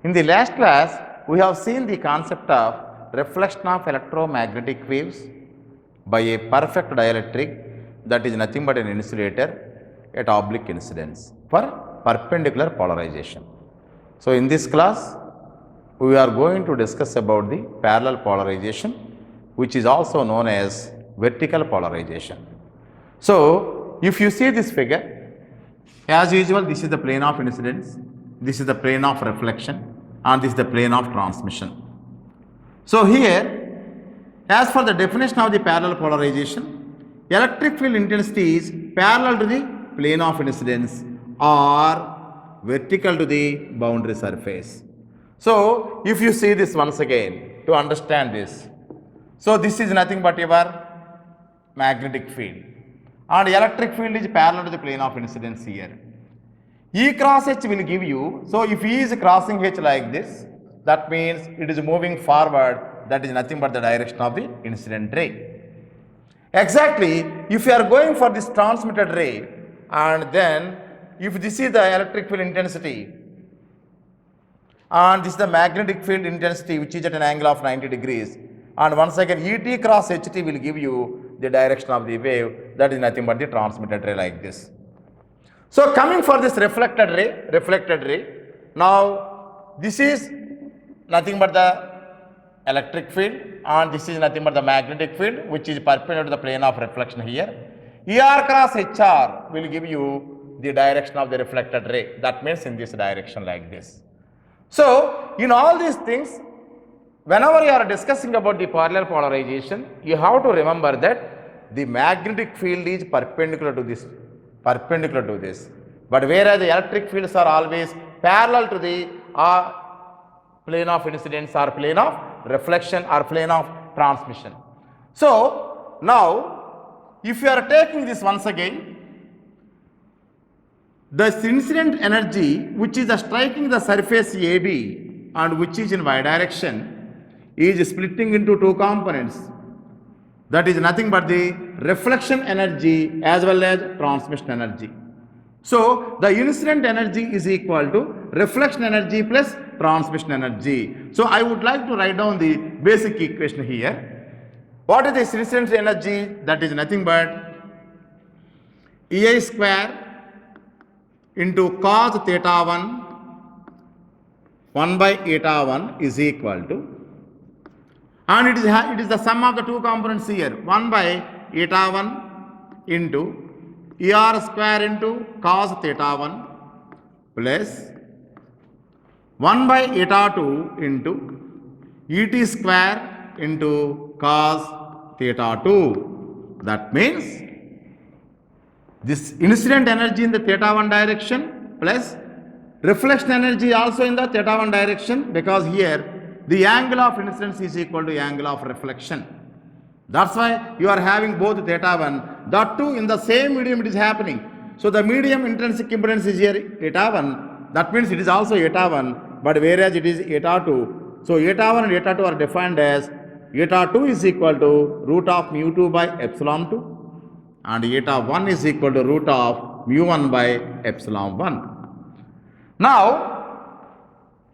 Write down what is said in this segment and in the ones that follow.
In the last class, we have seen the concept of reflection of electromagnetic waves by a perfect dielectric, that is nothing but an insulator at oblique incidence for perpendicular polarization. So, in this class, we are going to discuss about the parallel polarization, which is also known as vertical polarization. So, if you see this figure, as usual, this is the plane of incidence, this is the plane of reflection, and this is the plane of transmission. So, here, as for the definition of the parallel polarization, electric field intensity is parallel to the plane of incidence or vertical to the boundary surface. So, if you see this once again to understand this, so this is nothing but your magnetic field and electric field is parallel to the plane of incidence here. E cross H will give you, so if E is crossing H like this, that means it is moving forward, that is nothing but the direction of the incident ray. Exactly, if you are going for this transmitted ray and then if this is the electric field intensity and this is the magnetic field intensity which is at an angle of 90 degrees, and once again Et cross Ht will give you the direction of the wave, that is nothing but the transmitted ray like this. So, coming for this reflected ray, now this is nothing but the electric field and this is nothing but the magnetic field which is perpendicular to the plane of reflection here. Er cross Hr will give you the direction of the reflected ray, that means in this direction like this. So, in all these things, whenever you are discussing about the parallel polarization, you have to remember that the magnetic field is perpendicular to this, but whereas the electric fields are always parallel to the plane of incidence or plane of reflection or plane of transmission. So, now if you are taking this once again, the incident energy which is striking the surface AB and which is in y direction is splitting into two components, that is nothing but the reflection energy as well as transmission energy. So, the incident energy is equal to reflection energy plus transmission energy. So, I would like to write down the basic equation here. What is this incident energy? That is nothing but EI square into cos theta 1 by eta 1 is equal to, and it is the sum of the two components here, 1 by eta 1 into Er square into cos theta 1 plus 1 by eta 2 into Et square into cos theta 2. That means this incident energy in the theta 1 direction plus reflection energy also in the theta 1 direction, because here the angle of incidence is equal to angle of reflection. That's why you are having both theta 1, that too in the same medium it is happening. So, the medium intrinsic impedance is here eta 1, that means it is also eta 1, but whereas it is eta 2. So, eta 1 and eta 2 are defined as eta 2 is equal to root of mu 2 by epsilon 2 and eta 1 is equal to root of mu 1 by epsilon 1. Now,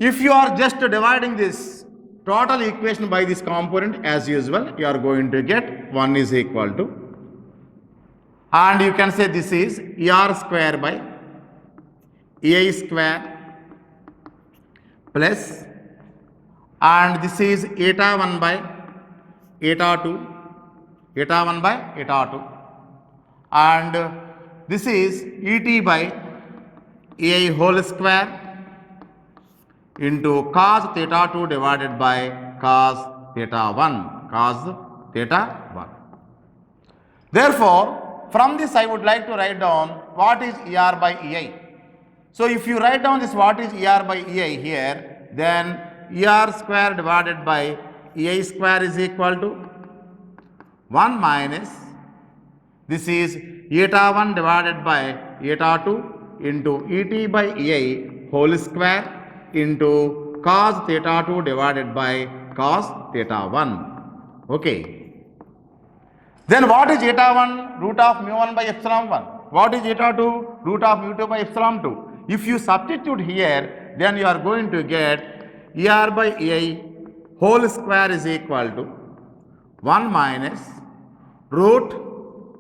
if you are just dividing this total equation by this component as usual, you are going to get 1 is equal to, and you can say this is Er square by Ei square plus, and this is eta 1 by eta 2, and this is Et by Ei whole square into cos theta 2 divided by cos theta 1. Therefore, from this I would like to write down what is Er by Ei. So, if you write down this what is Er by Ei here, then Er square divided by Ei square is equal to 1 minus, this is eta 1 divided by eta 2 into Et by Ei whole square into cos theta 2 divided by cos theta 1. Okay. Then what is eta 1? Root of mu 1 by epsilon 1. What is eta 2? Root of mu 2 by epsilon 2. If you substitute here, then you are going to get ER by EI whole square is equal to 1 minus root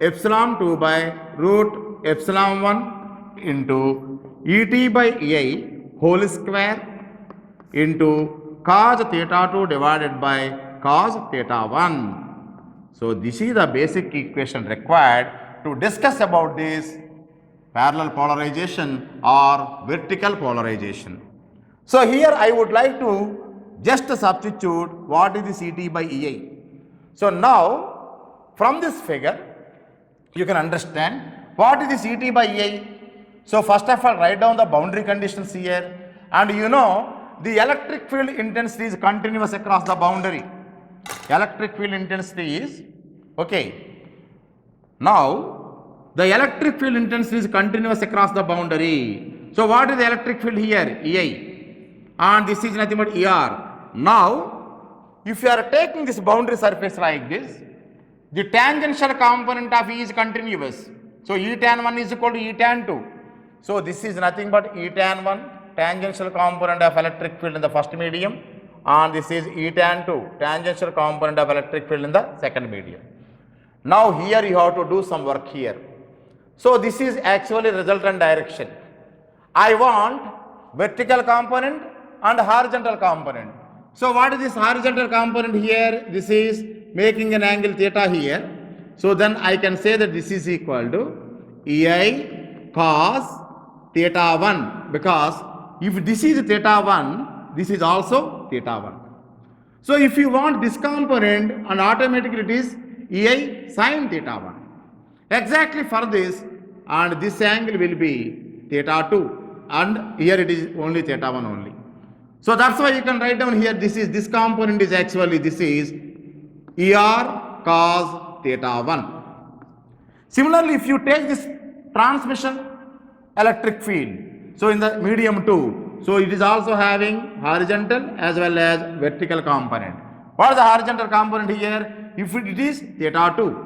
epsilon 2 by root epsilon 1 into ET by EI whole square into cos theta 2 divided by cos theta 1. So this is the basic equation required to discuss about this parallel polarization or vertical polarization. So here I would like to just substitute what is this ET by EI. So now from this figure you can understand what is this ET by EI. So first of all write down the boundary conditions here, and you know the electric field intensity is continuous across the boundary. Electric field intensity is okay. Now the electric field intensity is continuous across the boundary. So what is the electric field here? EI, and this is nothing but ER. Now if you are taking this boundary surface like this, the tangential component of E is continuous. So E tan 1 is equal to E tan 2. So this is nothing but E tan 1 tangential component of electric field in the first medium, and this is E tan 2 tangential component of electric field in the second medium. Now here you have to do some work here. So this is actually resultant direction. I want vertical component and horizontal component. So what is this horizontal component here? This is making an angle theta here. So then I can say that this is equal to EI cos theta 1, because if this is theta 1, this is also theta 1. So if you want this component, and automatically it is EI sin theta 1. Exactly for this, and this angle will be theta 2, and here it is only theta 1 only. So that's why you can write down here, this component is actually, this is ER cos theta 1. Similarly, if you take this transmission electric field, so in the medium 2, so it is also having horizontal as well as vertical component. What is the horizontal component here? If it is theta 2.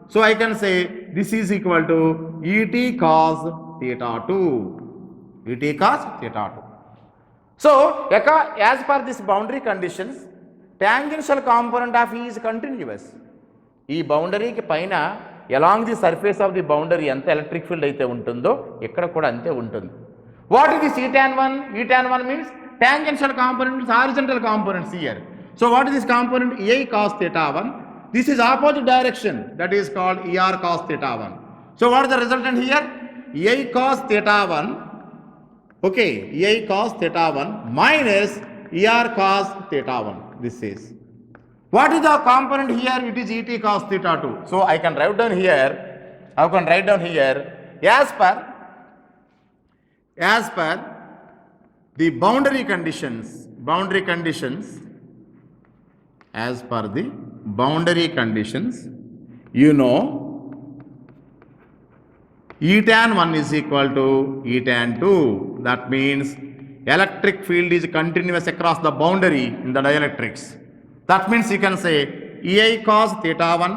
So I can say this is equal to ET cos theta 2. ET cos theta 2. So as per this boundary conditions, tangential component of E is continuous. ఈ బౌండరీకి పైన along the surface of the boundary ఎంత electric field అయితే ఉంటుందో ఇక్కడ కూడా అంతే ఉంటుంది. What is this E tan 1? E tan 1 means tangential component, horizontal components here. So what is this component? EI cos theta 1. This is opposite direction, that is called ER cos theta 1. So what is the resultant here? EI cos theta 1, okay, EI cos theta 1 minus ER cos theta 1. This is. What is the component here? It is ET cos theta 2. So I can write down here, as per the boundary conditions, as per the boundary conditions, you know E tan 1 is equal to E tan 2. That means electric field is continuous across the boundary in the dielectrics. That means you can say EI cos theta 1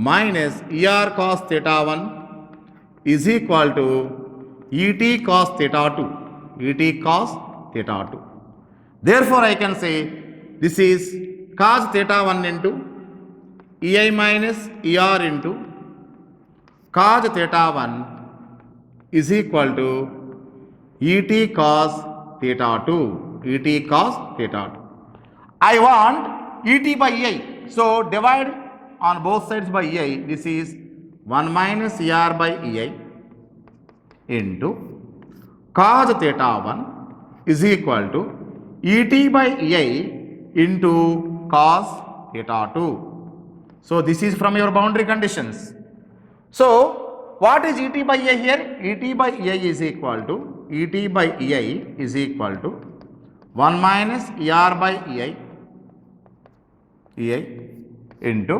minus ER cos theta 1 is equal to ET cos theta 2. ET cos theta 2. Therefore, I can say this is cos theta 1 into EI minus ER into cos theta 1 is equal to ET cos theta 2. ET cos theta 2. I want ET by EI. So divide on both sides by EI. This is 1 minus ER by EI into cos theta 1 is equal to ET by EI into cos theta 2. So this is from your boundary conditions. So what is ET by EI here? ET by EI is equal to 1 minus ER by EI into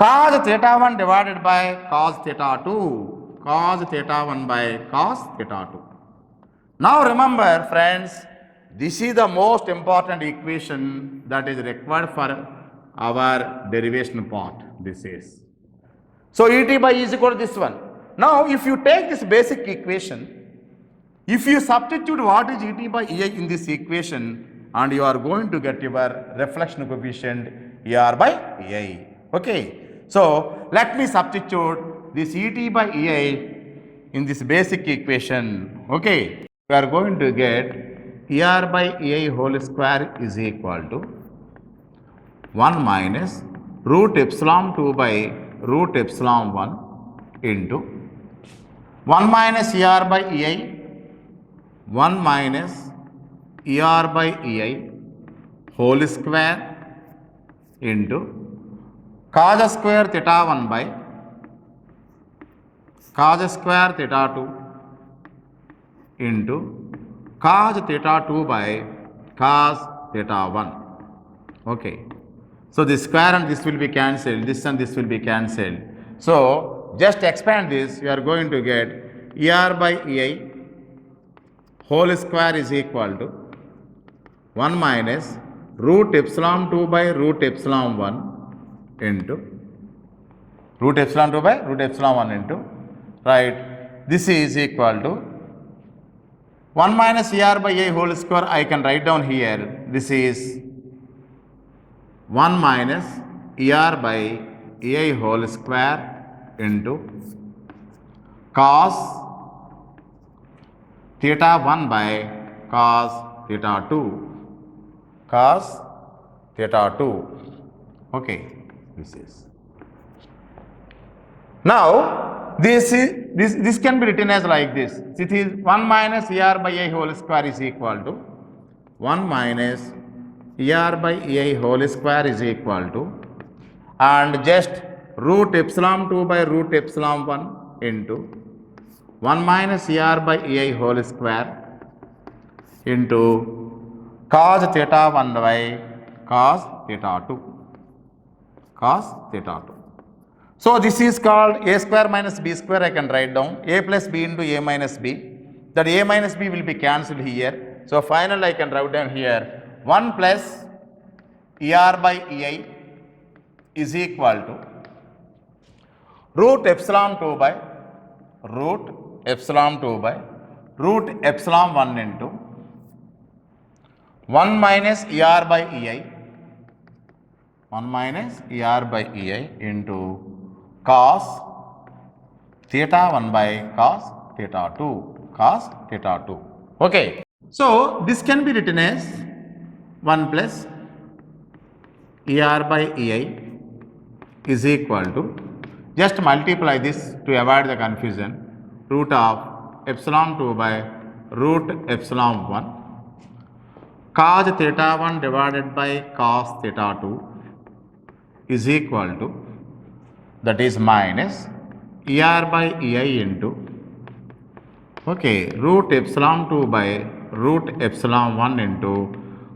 cos theta 1 divided by cos theta 2. Cos theta 1 by cos theta 2. Now remember friends, this is the most important equation that is required for our derivation part. This is. So ET by E is equal to this one. Now if you take this basic equation If you substitute what is Et by Ei in this equation, and you are going to get your reflection coefficient Er by Ei. Okay. So let me substitute this Et by Ei in this basic equation. Okay. We are going to get Er by Ei whole square is equal to 1 minus root epsilon 2 by root epsilon 1 into 1 minus Er by Ei 1 minus Er by Ei whole square into cos square theta 1 by cos square theta 2 into cos theta 2 by cos theta 1. Okay. So this square and this will be cancelled, this and this will be cancelled. So just expand this, you are going to get Er by Ei whole square is equal to 1 minus root epsilon 2 by root epsilon 1 into root epsilon 2 by root epsilon 1 into, right, this is equal to 1 minus Er by Ei whole square I can write down here, this is 1 minus Er by Ei whole square into cos theta 1 by cos theta 2, cos theta 2. Okay, this is. Now, this can be written as like this. It is 1 minus Er by Ei whole square is equal to 1 minus Er by Ei whole square is equal to, and just root epsilon 2 by root epsilon 1 into 1 minus Er by Ei whole square into cos theta 1 by cos theta 2, cos theta 2. So this is called a square minus b square. I can write down a plus b into a minus b. That a minus b will be cancelled here. So finally I can write down here 1 plus Er by Ei is equal to root epsilon 2 by root epsilon 2 by root epsilon 1 into 1 minus Er by Ei, 1 minus Er by Ei into cos theta 1 by cos theta 2, cos theta 2. Okay. So this can be written as 1 plus Er by Ei is equal to, just multiply this to avoid the confusion, root of epsilon 2 by root epsilon 1 cos theta 1 divided by cos theta 2 is equal to, that is minus Er by Ei into, okay, root epsilon 2 by root epsilon 1 into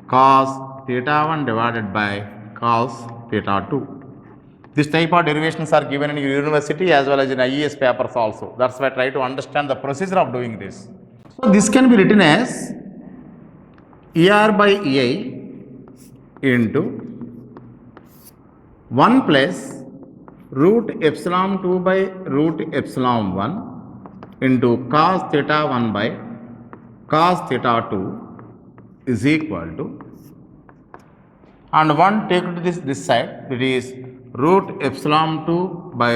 cos theta 1 divided by cos theta 2. This type of derivations are given in your university as well as in IES papers also. That's why I try to understand the procedure of doing this. So this can be written as Er by Ei into 1 plus root epsilon 2 by root epsilon 1 into cos theta 1 by cos theta 2 is equal to, and 1 take to this side, it is root epsilon 2 by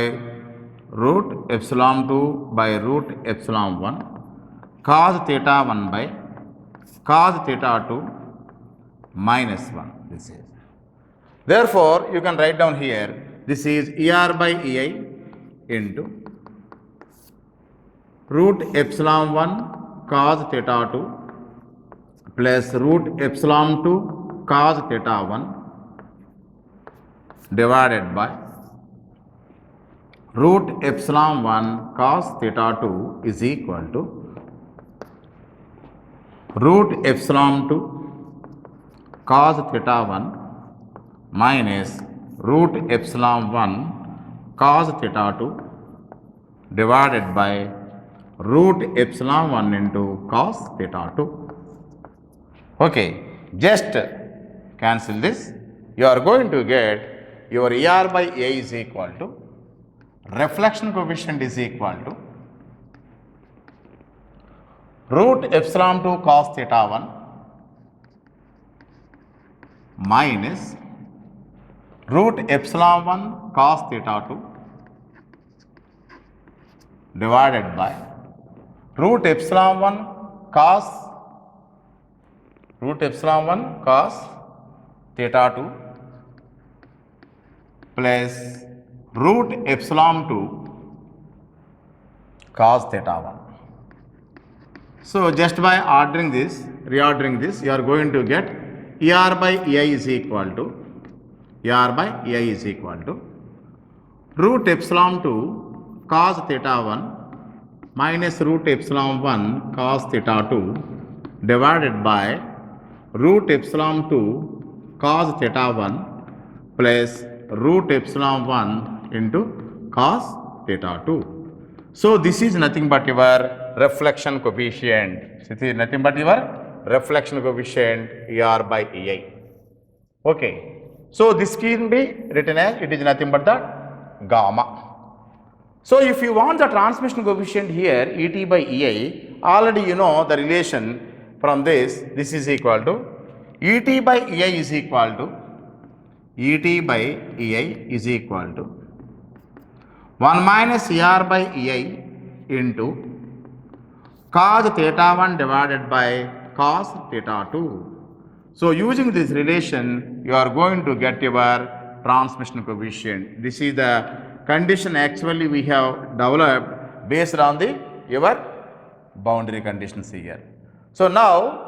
root epsilon 2 by root epsilon 1 cos theta 1 by cos theta 2 minus 1. This is. Therefore, you can write down here, this is Er by Ei into root epsilon 1 cos theta 2 plus root epsilon 2 cos theta 1 divided by root epsilon 1 cos theta 2 is equal to root epsilon 2 cos theta 1 minus root epsilon 1 cos theta 2 divided by root epsilon 1 into cos theta 2. Okay, just cancel this. You are going to get your Er by A is equal to, reflection coefficient is equal to root epsilon 2 cos theta 1 minus root epsilon 1 cos theta 2 divided by root epsilon 1 cos theta 2 plus root epsilon 2 cos theta 1. So just by reordering this, you are going to get ER by EI is equal to root epsilon 2 cos theta 1 minus root epsilon 1 cos theta 2 divided by root epsilon 2 cos theta 1 plus root epsilon 1 into cos theta 2. So this is nothing but your reflection coefficient. This is nothing but your reflection coefficient ER by EI. Okay. So this can be written as it is nothing but the gamma. So if you want the transmission coefficient here ET by EI, already you know the relation from this. This is equal to ET by EI is equal to 1 minus ER by EI into cos theta 1 divided by cos theta 2. So using this relation, you are going to get your transmission coefficient. This is the condition actually we have developed based on your boundary conditions here. So now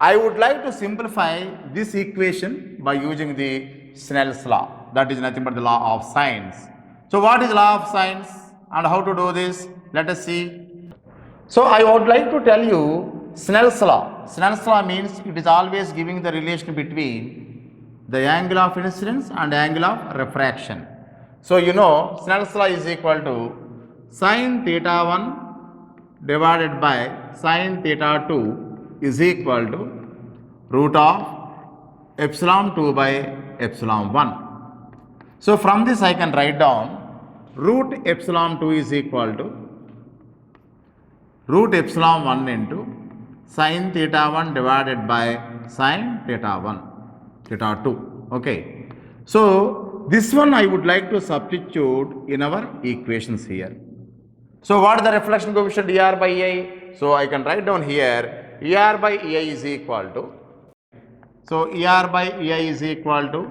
I would like to simplify this equation by using the Snell's law. That is nothing but the law of sines. So what is law of sines and how to do this? Let us see. So I would like to tell you Snell's law. Snell's law means it is always giving the relation between the angle of incidence and angle of refraction. So you know Snell's law is equal to sin theta 1 divided by sin theta 2 is equal to root of epsilon 2 by epsilon 1. So from this I can write down root epsilon 2 is equal to root epsilon 1 into sin theta 1 divided by sin theta 2. Okay. So this one I would like to substitute in our equations here. So what is the reflection coefficient ER by EI? So I can write down here ER by EI is equal to, so ER by EI is equal to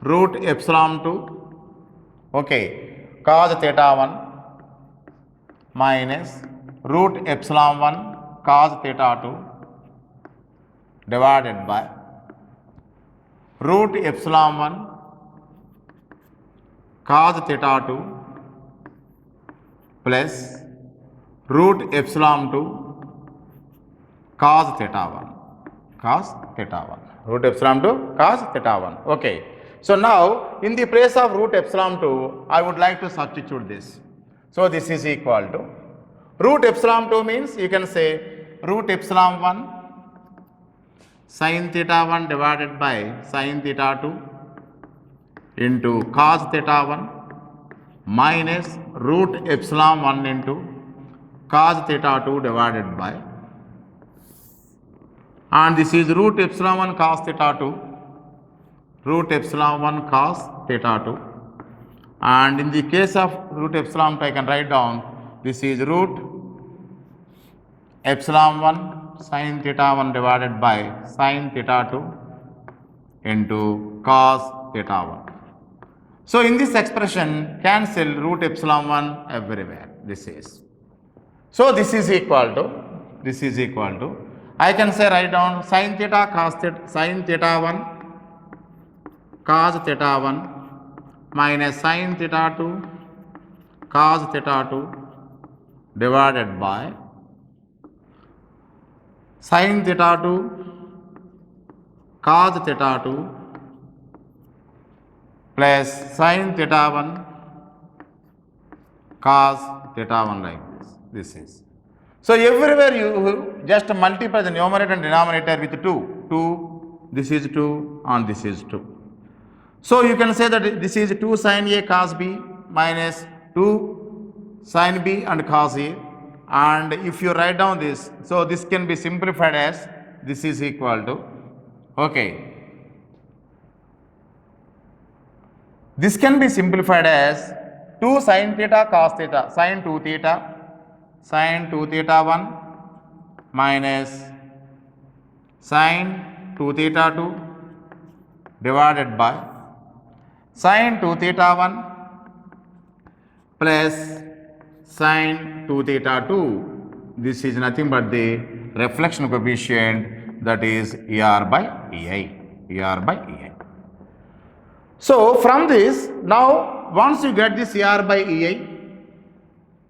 root epsilon 2, okay, cos theta 1 minus root epsilon 1 cos theta 2 divided by root epsilon 1 cos theta 2 plus root epsilon 2 cos theta 1, root epsilon 2 cos theta 1. Okay. So now in the place of root epsilon 2, I would like to substitute this. So this is equal to root epsilon 2 means you can say root epsilon 1 sin theta 1 divided by sin theta 2 into cos theta 1 minus root epsilon 1 into cos theta 2 divided by, and this is root epsilon 1 cos theta 2, root epsilon 1 cos theta 2, and in the case of root epsilon 2 I can write down this is root epsilon 1 sin theta 1 divided by sin theta 2 into cos theta 1. So in this expression cancel root epsilon 1 everywhere, this is. So this is equal to, I can say write down sin theta cos theta, sin theta 1 cos theta 1 minus sin theta 2 cos theta 2 divided by sin theta 2 cos theta 2 plus sin theta 1 cos theta 1 like this is. So everywhere you just multiply the numerator and denominator with 2, this is 2 and this is 2. So you can say that this is 2 sin A cos B minus 2 sin B and cos A, and if you write down this, so this can be simplified as this is equal to, okay, this can be simplified as 2 sin theta cos theta, sin 2 theta, sin 2 theta 1 minus sin 2 theta 2 divided by sin 2 theta 1 plus sin 2 theta 2. This is nothing but the reflection coefficient, that is ER by EI. ER by EI. So from this, now once you get this ER by EI,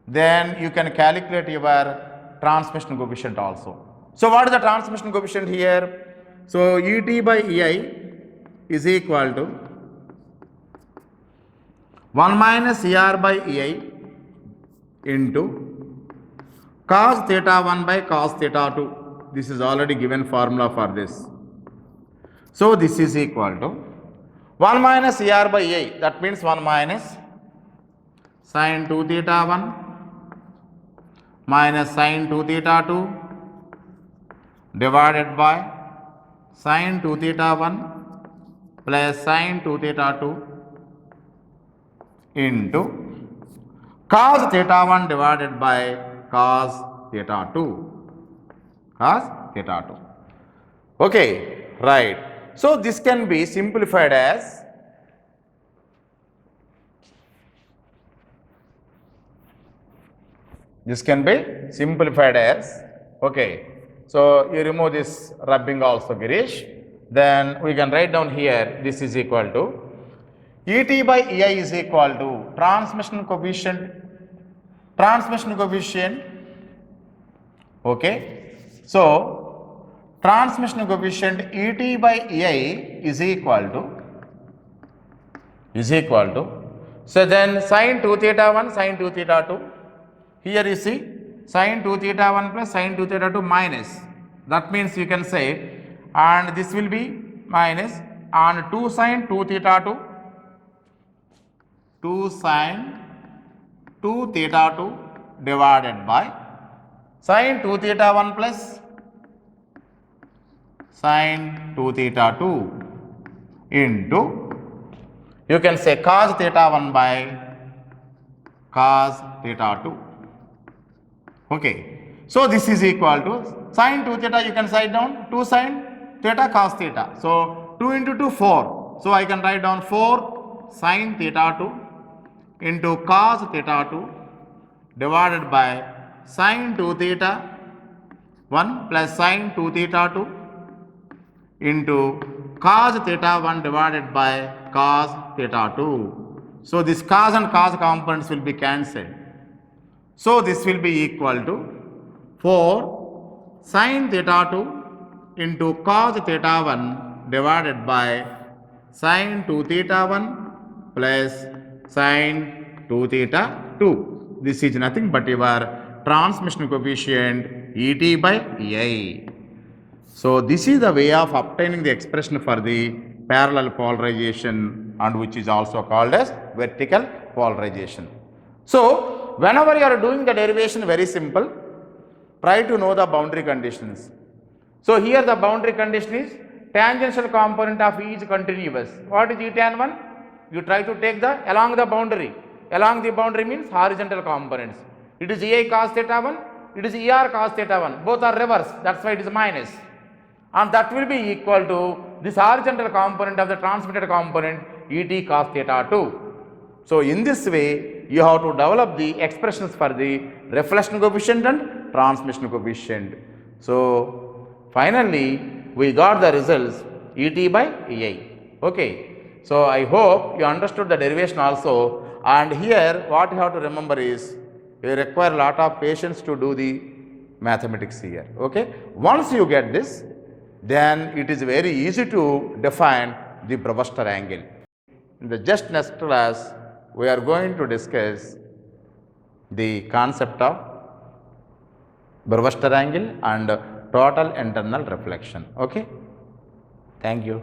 then you can calculate your transmission coefficient also. So what is the transmission coefficient here? So ET by EI is equal to 1 minus ER by EI into cos theta 1 by cos theta 2. This is already given formula for this. So this is equal to 1 minus ER by EI, that means 1 minus sin 2 theta 1 minus sin 2 theta 2 divided by sin 2 theta 1 plus sin 2 theta 2 into cos theta 1 divided by cos theta 2. Cos theta 2. Okay, right. So this can be simplified as okay. So you remove this rubbing also, Girish. Then we can write down here, this is equal to ET by EI is equal to transmission coefficient. Okay. So transmission coefficient ET by EI is equal to, so then sin 2 theta 1 sin 2 theta 2, here you see sin 2 theta 1 plus sin 2 theta 2 minus, that means you can say, and this will be minus, and 2 sin 2 theta 2, 2 sin 2 theta 2 divided by sin 2 theta 1 plus sin 2 theta 2 into, you can say cos theta 1 by cos theta 2. Okay. So this is equal to sin 2 theta, you can write down 2 sin theta cos theta. So 2 into 2, 4. So I can write down 4 sin theta 2 into cos theta 2 divided by sin 2 theta 1 plus sin 2 theta 2 into cos theta 1 divided by cos theta 2. So this cos and cos components will be cancelled. So this will be equal to 4 sin theta 2 into cos theta 1 divided by sin 2 theta 1 plus sin 2 theta 2. This is nothing but your transmission coefficient ET by EI. So this is the way of obtaining the expression for the parallel polarization, and which is also called as vertical polarization. So whenever you are doing the derivation, very simple, try to know the boundary conditions. So here the boundary condition is tangential component of E is continuous. What is E tan 1? You try to take the along the boundary. Along the boundary means horizontal components. It is EI cos theta 1, it is ER cos theta 1. Both are reverse, that's why it is minus. And that will be equal to this horizontal component of the transmitted component ET cos theta 2. So in this way, you have to develop the expressions for the reflection coefficient and transmission coefficient. So finally, we got the results ET by EI. Okay. So I hope you understood the derivation also. And here what you have to remember is, you require a lot of patience to do the mathematics here. Okay. Once you get this, then it is very easy to define the Brewster angle. In the just next class, we are going to discuss the concept of Brewster angle and total internal reflection. Okay. Thank you.